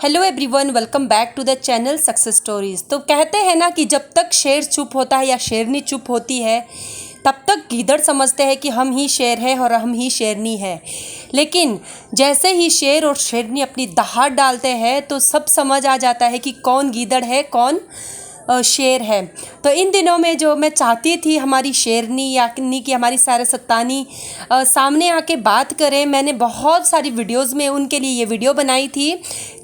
Hello everyone, welcome back to the channel success stories. तो कहते हैं ना कि जब तक शेर चुप होता है या शेरनी चुप होती है तब तक गीदड़ समझते हैं कि हम ही शेर हैं और हम ही शेरनी है। लेकिन जैसे ही शेर और शेरनी अपनी दहाड़ डालते हैं तो सब समझ आ जाता है कि कौन गीदड़ है, कौन शेर है। तो इन दिनों में जो मैं चाहती थी हमारी शेरनी यानी कि हमारी सारा सत्तानी सामने आके बात करें, मैंने बहुत सारी वीडियोस में उनके लिए ये वीडियो बनाई थी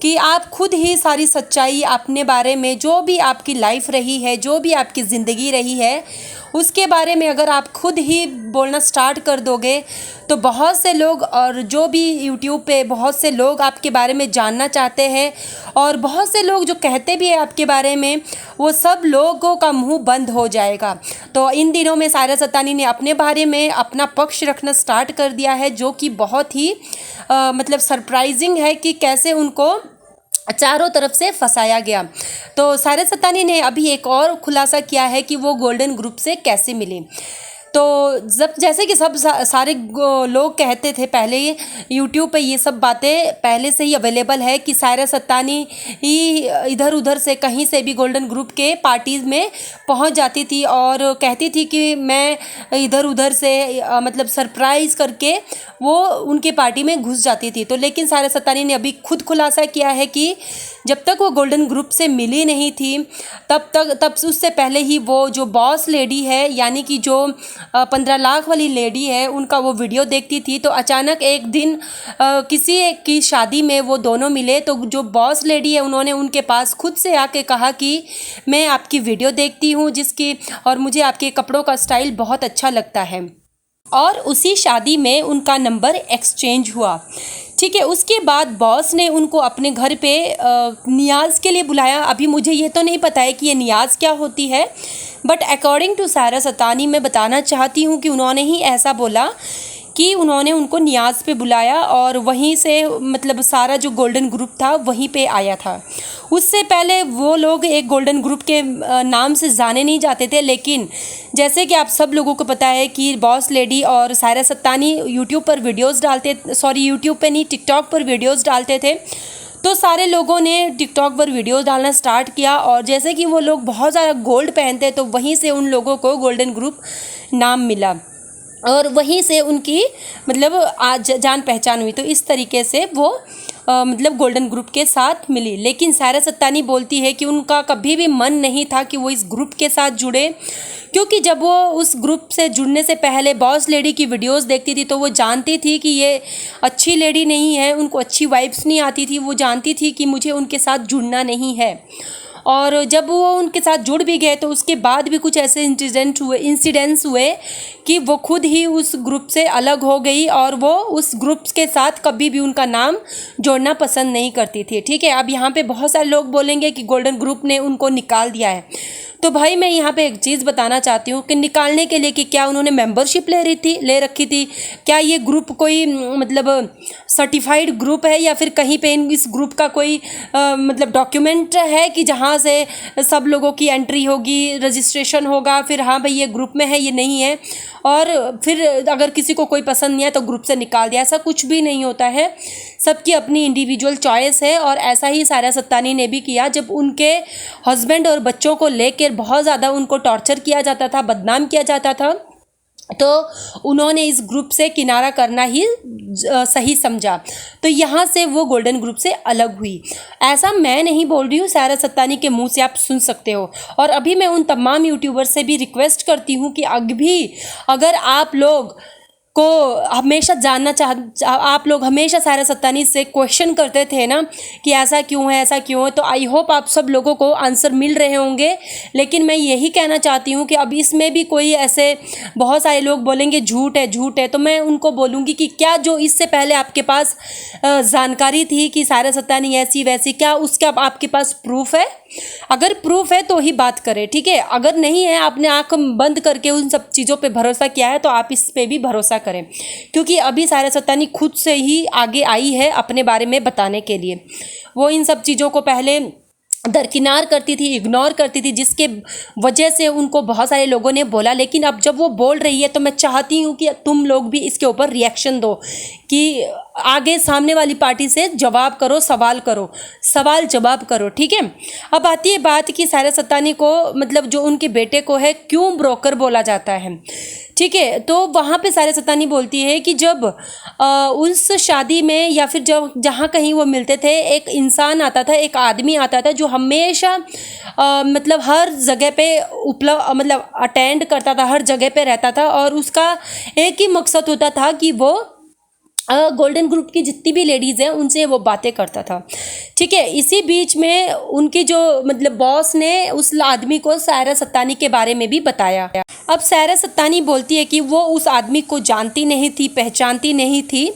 कि आप खुद ही सारी सच्चाई अपने बारे में, जो भी आपकी लाइफ रही है, जो भी आपकी ज़िंदगी रही है, उसके बारे में अगर आप खुद ही बोलना स्टार्ट कर दोगे तो बहुत से लोग और जो भी यूट्यूब पे बहुत से लोग आपके बारे में जानना चाहते हैं और बहुत से लोग जो कहते भी हैं आपके बारे में, वो सब लोगों का मुंह बंद हो जाएगा। तो इन दिनों में सायरा सत्तानी ने अपने बारे में अपना पक्ष रखना स्टार्ट कर दिया है, जो कि बहुत ही मतलब सरप्राइजिंग है कि कैसे उनको चारों तरफ से फंसाया गया। तो सायरा सत्तानी ने अभी एक और खुलासा किया है कि वो गोल्डन ग्रुप से कैसे मिली। तो जब जैसे कि सब सारे लोग कहते थे पहले, यूट्यूब पे ये सब बातें पहले से ही अवेलेबल है कि सायरा सत्तानी ही इधर उधर से कहीं से भी गोल्डन ग्रुप के पार्टीज़ में पहुंच जाती थी और कहती थी कि मैं इधर उधर से मतलब सरप्राइज़ करके वो उनके पार्टी में घुस जाती थी। तो लेकिन सायरा सत्तानी ने अभी खुद खुलासा किया है कि जब तक वो गोल्डन ग्रुप से मिली नहीं थी तब उससे पहले ही वो जो बॉस लेडी है, यानी कि जो 15 लाख वाली लेडी है, उनका वो वीडियो देखती थी। तो अचानक एक दिन किसी एक की शादी में वो दोनों मिले। तो जो बॉस लेडी है उन्होंने उनके पास खुद से आके कहा कि मैं आपकी वीडियो देखती हूँ जिसकी, और मुझे आपके कपड़ों का स्टाइल बहुत अच्छा लगता है। और उसी शादी में उनका नंबर एक्सचेंज हुआ। ठीक है, उसके बाद बॉस ने उनको अपने घर पे नियाज़ के लिए बुलाया। अभी मुझे ये तो नहीं पता है कि ये नियाज़ क्या होती है, but according to Saira Sattani मैं बताना चाहती हूँ कि उन्होंने ही ऐसा बोला कि उन्होंने उनको नियाज़ पे बुलाया और वहीं से मतलब सारा जो गोल्डन ग्रुप था वहीं पे आया था। उससे पहले वो लोग एक गोल्डन ग्रुप के नाम से जाने नहीं जाते थे, लेकिन जैसे कि आप सब लोगों को पता है कि बॉस लेडी और सायरा सत्तानी यूट्यूब पर वीडियोज़ डालते, सॉरी यूट्यूब पे नहीं, टिकटॉक पर वीडियोज़ डालते थे। तो सारे लोगों ने टिकटॉक पर वीडियोस डालना स्टार्ट किया और जैसे कि वो लोग बहुत ज़्यादा गोल्ड पहनते तो वहीं से उन लोगों को गोल्डन ग्रुप नाम मिला और वहीं से उनकी मतलब आज जान पहचान हुई। तो इस तरीके से वो मतलब गोल्डन ग्रुप के साथ मिली। लेकिन सायरा सत्तानी बोलती है कि उनका कभी भी मन नहीं था कि वो इस ग्रुप के साथ जुड़े, क्योंकि जब वो उस ग्रुप से जुड़ने से पहले बॉस लेडी की वीडियोस देखती थी तो वो जानती थी कि ये अच्छी लेडी नहीं है, उनको अच्छी वाइब्स नहीं आती थी। वो जानती थी कि मुझे उनके साथ जुड़ना नहीं है। और जब वो उनके साथ जुड़ भी गए तो उसके बाद भी कुछ ऐसे इंसिडेंट्स हुए कि वो खुद ही उस ग्रुप से अलग हो गई और वो उस ग्रुप के साथ कभी भी उनका नाम जोड़ना पसंद नहीं करती थी। ठीक है, अब यहाँ पे बहुत सारे लोग बोलेंगे कि गोल्डन ग्रुप ने उनको निकाल दिया है। तो भाई मैं यहाँ पे एक चीज़ बताना चाहती हूँ कि निकालने के लिए कि क्या उन्होंने मेंबरशिप ले रखी थी, क्या ये ग्रुप कोई मतलब सर्टिफाइड ग्रुप है या फिर कहीं पे इस ग्रुप का कोई मतलब डॉक्यूमेंट है कि जहाँ से सब लोगों की एंट्री होगी, रजिस्ट्रेशन होगा, फिर हाँ भाई ये ग्रुप में है, ये नहीं है, और फिर अगर किसी को कोई पसंद नहीं है तो ग्रुप से निकाल दिया। ऐसा कुछ भी नहीं होता है, सबकी अपनी इंडिविजुअल चॉइस है। और ऐसा ही सायरा सत्तानी ने भी किया जब उनके हस्बैंड और बच्चों को लेकर बहुत ज़्यादा उनको टॉर्चर किया जाता था, बदनाम किया जाता था, तो उन्होंने इस ग्रुप से किनारा करना ही सही समझा। तो यहाँ से वो गोल्डन ग्रुप से अलग हुई। ऐसा मैं नहीं बोल रही हूँ, सायरा सत्तानी के मुंह से आप सुन सकते हो। और अभी मैं उन तमाम यूट्यूबर्स से भी रिक्वेस्ट करती हूँ कि अभी अगर आप लोग को हमेशा आप लोग हमेशा सायरा सत्तानी से क्वेश्चन करते थे ना कि ऐसा क्यों है, ऐसा क्यों है, तो आई होप आप सब लोगों को आंसर मिल रहे होंगे। लेकिन मैं यही कहना चाहती हूँ कि अब इसमें भी कोई ऐसे बहुत सारे लोग बोलेंगे झूठ है, झूठ है, तो मैं उनको बोलूँगी कि क्या जो इससे पहले आपके पास जानकारी थी कि सायरा सत्तानी ऐसी वैसी, क्या उसका आपके पास प्रूफ है? अगर प्रूफ है तो ही बात करें, ठीक है। अगर नहीं है, आपने आंख बंद करके उन सब चीज़ों पे भरोसा किया है तो आप इस पे भी भरोसा करें, क्योंकि अभी सायरा सत्तानी खुद से ही आगे आई है अपने बारे में बताने के लिए। वो इन सब चीज़ों को पहले दरकिनार करती थी, इग्नोर करती थी, जिसके वजह से उनको बहुत सारे लोगों ने बोला। लेकिन अब जब वो बोल रही है तो मैं चाहती हूँ कि तुम लोग भी इसके ऊपर रिएक्शन दो कि आगे सामने वाली पार्टी से जवाब करो, सवाल जवाब करो, ठीक है। अब आती है बात कि सायरा सत्तानी को मतलब जो उनके बेटे को है क्यों ब्रोकर बोला जाता है, ठीक है। तो वहाँ पे सायरा सत्तानी बोलती है कि जब उस शादी में या फिर जब जहाँ कहीं वो मिलते थे, एक इंसान आता था, एक आदमी आता था जो हमेशा मतलब हर जगह पे उपलब्ध मतलब अटेंड करता था, हर जगह पे रहता था और उसका एक ही मकसद होता था कि वो गोल्डन ग्रुप की जितनी भी लेडीज़ हैं उनसे वो बातें करता था, ठीक है। इसी बीच में उनकी जो मतलब बॉस ने उस आदमी को सायरा सत्तानी के बारे में भी बताया। अब सायरा सत्तानी बोलती है कि वो उस आदमी को जानती नहीं थी, पहचानती नहीं थी,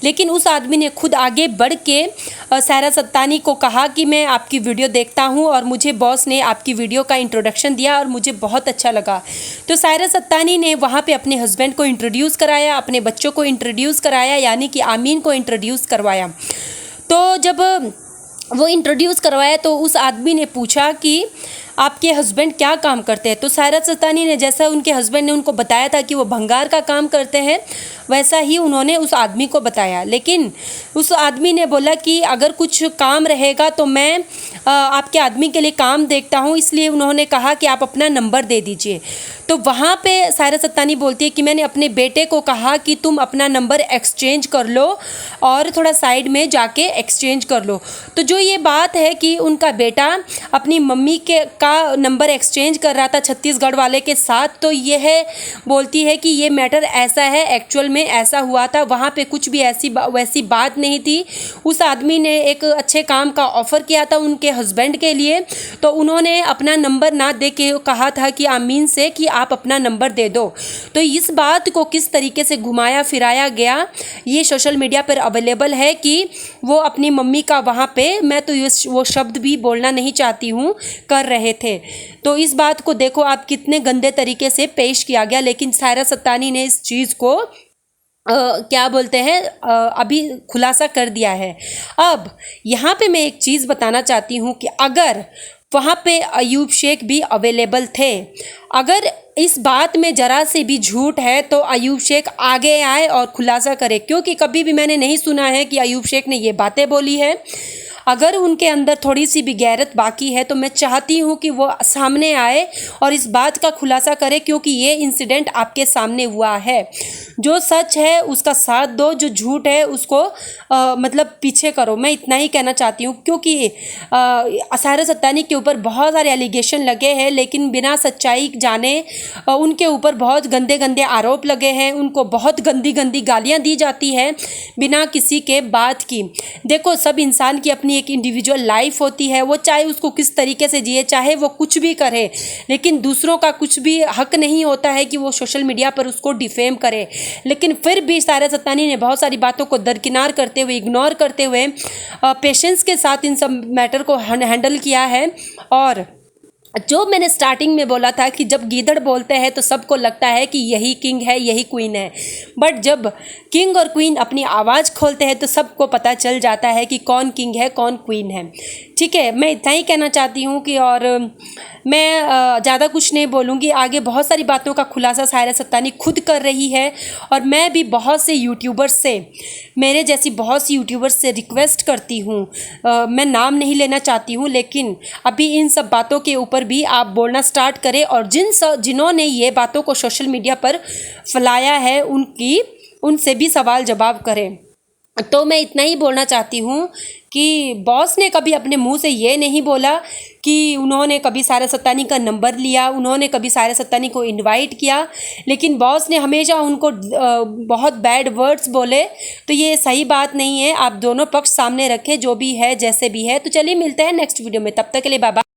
लेकिन उस आदमी ने खुद आगे बढ़ के सायरा सत्तानी को कहा कि मैं आपकी वीडियो देखता हूँ और मुझे बॉस ने आपकी वीडियो का इंट्रोडक्शन दिया और मुझे बहुत अच्छा लगा। तो सायरा सत्तानी ने वहाँ पे अपने हस्बैंड को इंट्रोड्यूस कराया, अपने बच्चों को इंट्रोड्यूस कराया, यानी कि आमीन को इंट्रोड्यूस करवाया। तो जब वो इंट्रोड्यूस करवाया तो उस आदमी ने पूछा कि आपके हस्बैंड क्या काम करते हैं। तो सायरा सत्तानी ने जैसा उनके हस्बैंड ने उनको बताया था कि वो भंगार का काम करते हैं, वैसा ही उन्होंने उस आदमी को बताया। लेकिन उस आदमी ने बोला कि अगर कुछ काम रहेगा तो मैं आपके आदमी के लिए काम देखता हूँ, इसलिए उन्होंने कहा कि आप अपना नंबर दे दीजिए। तो वहाँ पे सायरा सत्तानी बोलती है कि मैंने अपने बेटे को कहा कि तुम अपना नंबर एक्सचेंज कर लो और थोड़ा साइड में जाके एक्सचेंज कर लो। तो जो ये बात है कि उनका बेटा अपनी मम्मी के का नंबर एक्सचेंज कर रहा था छत्तीसगढ़ वाले के साथ, तो यह बोलती है कि ये मैटर ऐसा है, एक्चुअल में ऐसा हुआ था, वहाँ पे कुछ भी वैसी बात नहीं थी। उस आदमी ने एक अच्छे काम का ऑफ़र किया था उनके हस्बैंड के लिए, तो उन्होंने अपना नंबर ना दे के कहा था कि आमीन से कि आप अपना नंबर दे दो। तो इस बात को किस तरीके से घुमाया फिराया गया, ये सोशल मीडिया पर अवेलेबल है कि वो अपनी मम्मी का वहाँ पे, मैं तो वो शब्द भी बोलना नहीं चाहती हूँ, कर रहे थे। तो इस बात को देखो आप कितने गंदे तरीके से पेश किया गया। लेकिन सायरा सत्तानी ने इस चीज़ को क्या बोलते हैं अभी खुलासा कर दिया है। अब यहाँ पे मैं एक चीज़ बताना चाहती हूँ कि अगर वहाँ पे अयूब शेख भी अवेलेबल थे, अगर इस बात में ज़रा से भी झूठ है तो अयूब शेख आगे आए और खुलासा करे, क्योंकि कभी भी मैंने नहीं सुना है कि अयूब शेख ने ये बातें बोली है। अगर उनके अंदर थोड़ी सी भी गैरत बाकी है तो मैं चाहती हूँ कि वो सामने आए और इस बात का खुलासा करे, क्योंकि ये इंसिडेंट आपके सामने हुआ है। जो सच है उसका साथ दो, जो झूठ है उसको मतलब पीछे करो। मैं इतना ही कहना चाहती हूँ, क्योंकि सायरा सत्तानी के ऊपर बहुत सारे एलिगेशन लगे हैं, लेकिन बिना सच्चाई जाने उनके ऊपर बहुत गंदे गंदे आरोप लगे हैं, उनको बहुत गंदी गंदी गालियाँ दी जाती है बिना किसी के बात की। देखो, सब इंसान की अपनी एक इंडिविजुअल लाइफ होती है, वो चाहे उसको किस तरीके से जिए, चाहे वो कुछ भी करे, लेकिन दूसरों का कुछ भी हक नहीं होता है कि वो सोशल मीडिया पर उसको डिफेम करे। लेकिन फिर भी सायरा सत्तानी ने बहुत सारी बातों को दरकिनार करते हुए, इग्नोर करते हुए पेशेंस के साथ इन सब मैटर को हैंडल किया है। और जो मैंने स्टार्टिंग में बोला था कि जब गीदड़ बोलते हैं तो सबको लगता है कि यही किंग है, यही क्वीन है, बट जब किंग और क्वीन अपनी आवाज़ खोलते हैं तो सबको पता चल जाता है कि कौन किंग है, कौन क्वीन है। ठीक है, मैं इतना ही कहना चाहती हूँ कि और मैं ज़्यादा कुछ नहीं बोलूँगी। आगे बहुत सारी बातों का खुलासा सायरा सत्तानी खुद कर रही है, और मैं भी बहुत से यूट्यूबर्स से, मेरे जैसी बहुत सी यूट्यूबर्स से रिक्वेस्ट करती हूँ, मैं नाम नहीं लेना चाहती हूँ, लेकिन अभी इन सब बातों के ऊपर भी आप बोलना स्टार्ट करें, और जिन्होंने ये बातों को सोशल मीडिया पर फैलाया है उनसे भी सवाल जवाब करें। तो मैं इतना ही बोलना चाहती हूँ कि बॉस ने कभी अपने मुंह से ये नहीं बोला कि उन्होंने कभी सायरा सत्तानी का नंबर लिया, उन्होंने कभी सायरा सत्तानी को इनवाइट किया, लेकिन बॉस ने हमेशा उनको बहुत बैड वर्ड्स बोले। तो ये सही बात नहीं है। आप दोनों पक्ष सामने रखें, जो भी है जैसे भी है। तो चलिए मिलते हैं नेक्स्ट वीडियो में, तब तक के लिए बाय बाय।